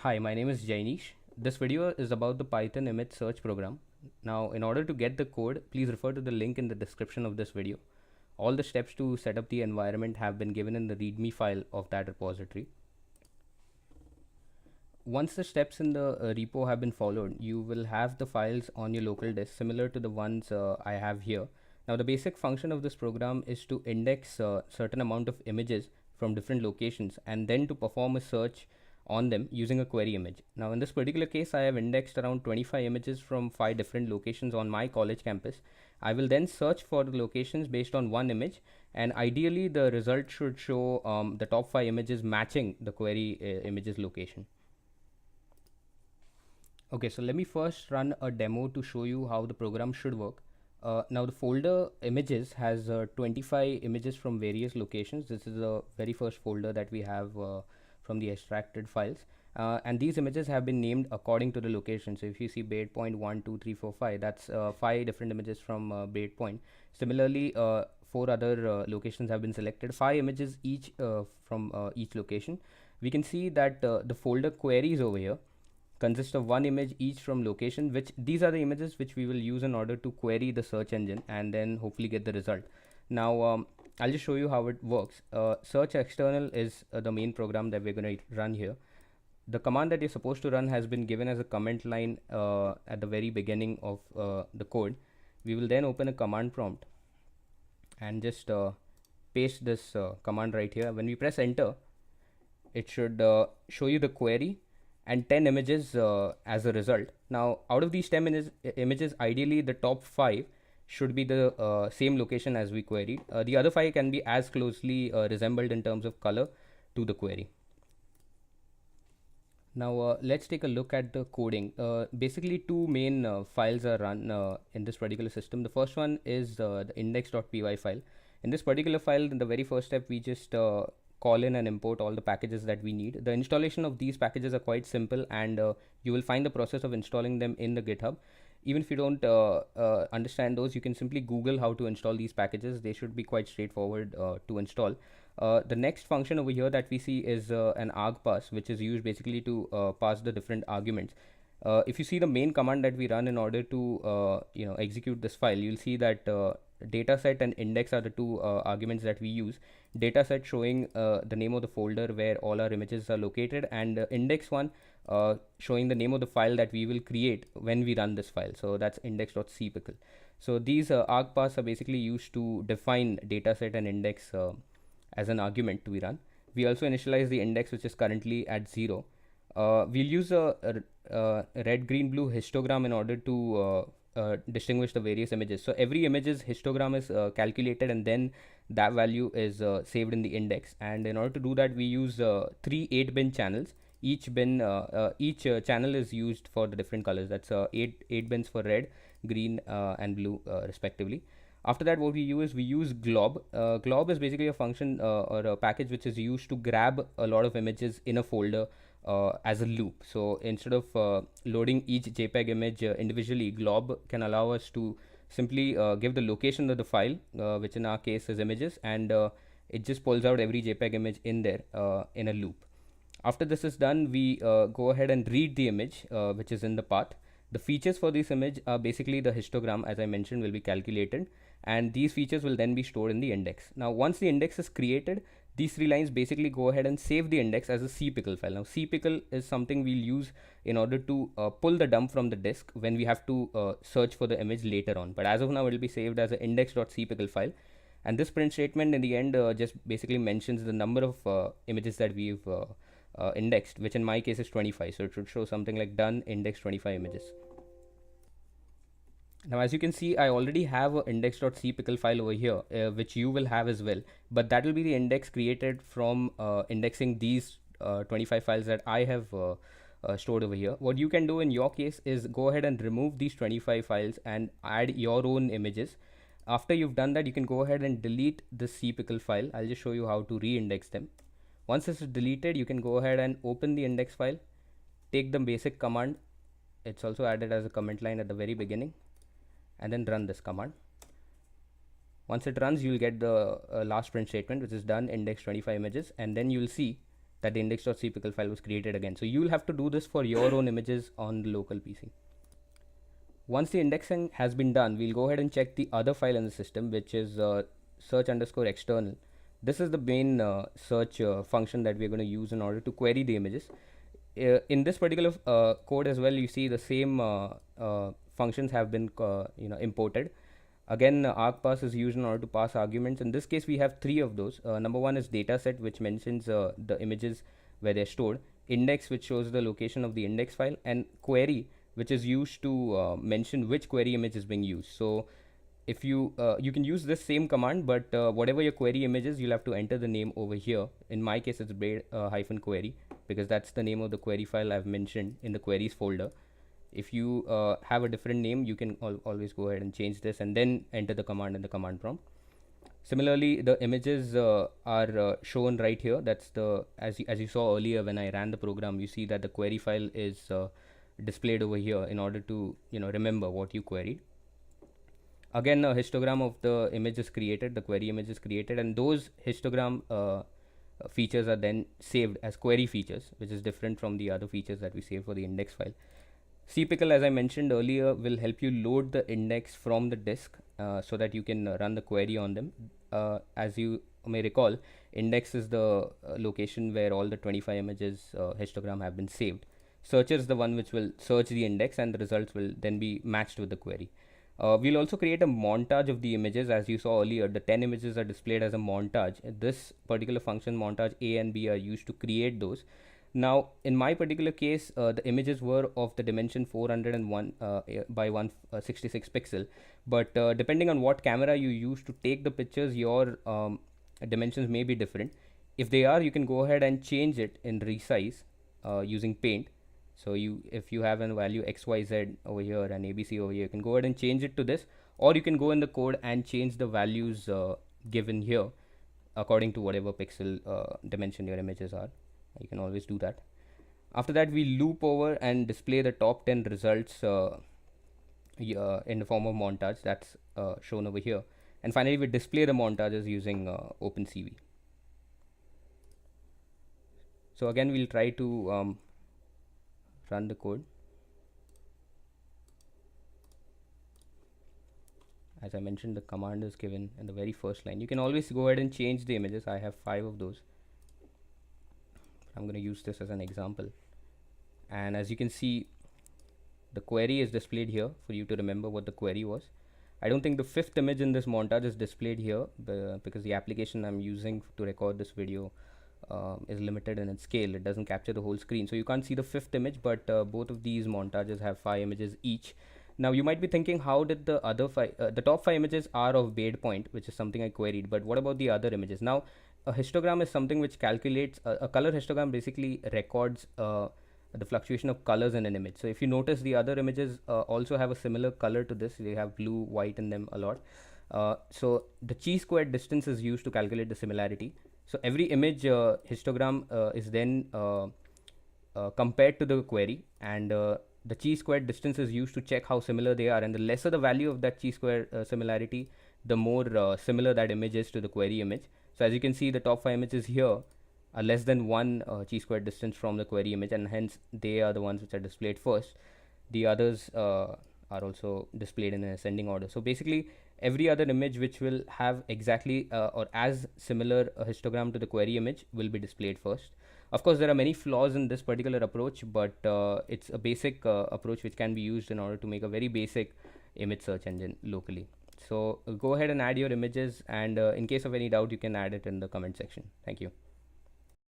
Hi, my name is Jainish. This video is about the Python image search program. Now, in order to get the code, please refer to the link in the description of this video. All the steps to set up the environment have been given in the README file of that repository. Once the steps in the repo have been followed, you will have the files on your local disk similar to the ones I have here. Now, the basic function of this program is to index a certain amount of images from different locations and then to perform a search on them using a query image. Now, in this particular case, I have indexed around 25 images from 5 different locations on my college campus. I will then search for the locations based on one image, and ideally the result should show the top 5 images matching the query images location. Okay, so let me first run a demo to show you how the program should work. Now the folder images has 25 images from various locations. This is the very first folder that we have from the extracted files. And these images have been named according to the location. So if you see breakpoint 1, 2, 3, 4, 5, that's 5 different images from breakpoint. Similarly, 4 other locations have been selected, 5 images each from each location. We can see that the folder queries over here consist of one image each from location, which these are the images which we will use in order to query the search engine and then hopefully get the result. Now I'll just show you how it works. Search external is the main program that we're going to run here. The command that you're supposed to run has been given as a comment line at the very beginning of the code. We will then open a command prompt and just paste this command right here. When we press enter, it should show you the query and 10 images as a result. Now out of these 10 images, ideally the top 5 should be the same location as we queried. The other 5 can be as closely resembled in terms of color to the query. Now let's take a look at the coding. Basically two main files are run in this particular system. The first one is the index.py file. In this particular file, in the very first step, we just call in and import all the packages that we need. The installation of these packages are quite simple, and you will find the process of installing them in the GitHub. Even if you don't understand those, you can simply Google how to install these packages. They should be quite straightforward to install. The next function over here that we see is an argparse, which is used basically to pass the different arguments. If you see the main command that we run in order to execute this file, you'll see that dataset and index are the two arguments that we use. Dataset showing the name of the folder where all our images are located, and index one showing the name of the file that we will create when we run this file. So that's index.cpickle. So these argparse are basically used to define dataset and index as an argument to be run. We also initialize the index, which is currently at 0. We'll use a red, green, blue histogram in order to distinguish the various images. So every image's histogram is calculated, and then that value is saved in the index. And in order to do that, we use 3 8-bin channels. Each channel is used for the different colors. That's 8 bins for red, green, and blue respectively. After that, what we use glob. Glob is basically a function or a package which is used to grab a lot of images in a folder as a loop. So instead of loading each JPEG image individually, glob can allow us to simply give the location of the file, which in our case is images, and it just pulls out every JPEG image in there in a loop. After this is done, we go ahead and read the image which is in the path. The features for this image are basically the histogram, as I mentioned, will be calculated, and these features will then be stored in the index. Now once the index is created, these 3 lines basically go ahead and save the index as a cpickle file. Now cpickle is something we'll use in order to pull the dump from the disk when we have to search for the image later on, but as of now it will be saved as an index.cpickle file. And this print statement in the end just basically mentions the number of images that we've indexed, which in my case is 25. So it should show something like done index 25 images. Now as you can see, I already have an index.cpickle file over here, which you will have as well, but that will be the index created from indexing these 25 files that I have stored over here. What you can do in your case is go ahead and remove these 25 files and add your own images. After you've done that, you can go ahead and delete the cpickle file. I'll just show you how to re-index them. Once this is deleted, you can go ahead and open the index file, take the basic command. It's also added as a comment line at the very beginning, and then run this command. Once it runs, you'll get the last print statement, which is done index 25 images, and then you'll see that the index.cpickle file was created again. So you'll have to do this for your own images on the local PC. Once the indexing has been done, we'll go ahead and check the other file in the system, which is search underscore external. This is the main search function that we're going to use in order to query the images. In this particular code as well, you see the same functions have been imported. Again, argparse is used in order to pass arguments. In this case, we have three of those. Number one is dataset, which mentions the images where they're stored, index, which shows the location of the index file, and query, which is used to mention which query image is being used. So if you can use this same command, but whatever your query image is, you'll have to enter the name over here. In my case, it's braid-query, because that's the name of the query file I've mentioned in the queries folder. If you have a different name, you can always go ahead and change this and then enter the command in the command prompt. Similarly, the images are shown right here. That's the as you saw earlier when I ran the program, you see that the query file is displayed over here in order to remember what you queried. Again, a histogram of the image is created, the query image is created, and those histogram features are then saved as query features, which is different from the other features that we save for the index file. cpickle, as I mentioned earlier, will help you load the index from the disk so that you can run the query on them. As you may recall, index is the location where all the 25 images histogram have been saved. Searcher is the one which will search the index, and the results will then be matched with the query. We'll also create a montage of the images. As you saw earlier, the 10 images are displayed as a montage. This particular function, montage A and B, are used to create those. Now, in my particular case, the images were of the dimension 401 by 166 pixel. But depending on what camera you use to take the pictures, your dimensions may be different. If they are, you can go ahead and change it in resize using Paint. So if you have a value XYZ over here and ABC over here, you can go ahead and change it to this, or you can go in the code and change the values given here according to whatever pixel dimension your images are. You can always do that. After that, we loop over and display the top 10 results in the form of montage. That's shown over here. And finally, we display the montages using OpenCV. So again, we'll try to run the code. As I mentioned, the command is given in the very first line. You can always go ahead and change the images. I have 5 of those. I'm going to use this as an example. And as you can see, the query is displayed here for you to remember what the query was. I don't think the 5th image in this montage is displayed here because the application I'm using to record this video is limited in its scale. It doesn't capture the whole screen, so you can't see the 5th image, but both of these montages have 5 images each. Now you might be thinking, how did the other the top 5 images are of Braid-Point, which is something I queried, but what about the other images? Now a histogram is something which calculates a color histogram, basically records the fluctuation of colors in an image. So if you notice, the other images also have a similar color to this. They have blue, white in them a lot. So the chi-squared distance is used to calculate the similarity. So every image histogram is then compared to the query, and the chi-squared distance is used to check how similar they are, and the lesser the value of that chi-square similarity, the more similar that image is to the query image. So as you can see, the top 5 images here are less than 1 chi-squared distance from the query image, and hence they are the ones which are displayed first. The others are also displayed in an ascending order. So basically, every other image which will have exactly or as similar a histogram to the query image will be displayed first. Of course, there are many flaws in this particular approach, but it's a basic approach which can be used in order to make a very basic image search engine locally. So go ahead and add your images, and in case of any doubt, you can add it in the comment section. Thank you.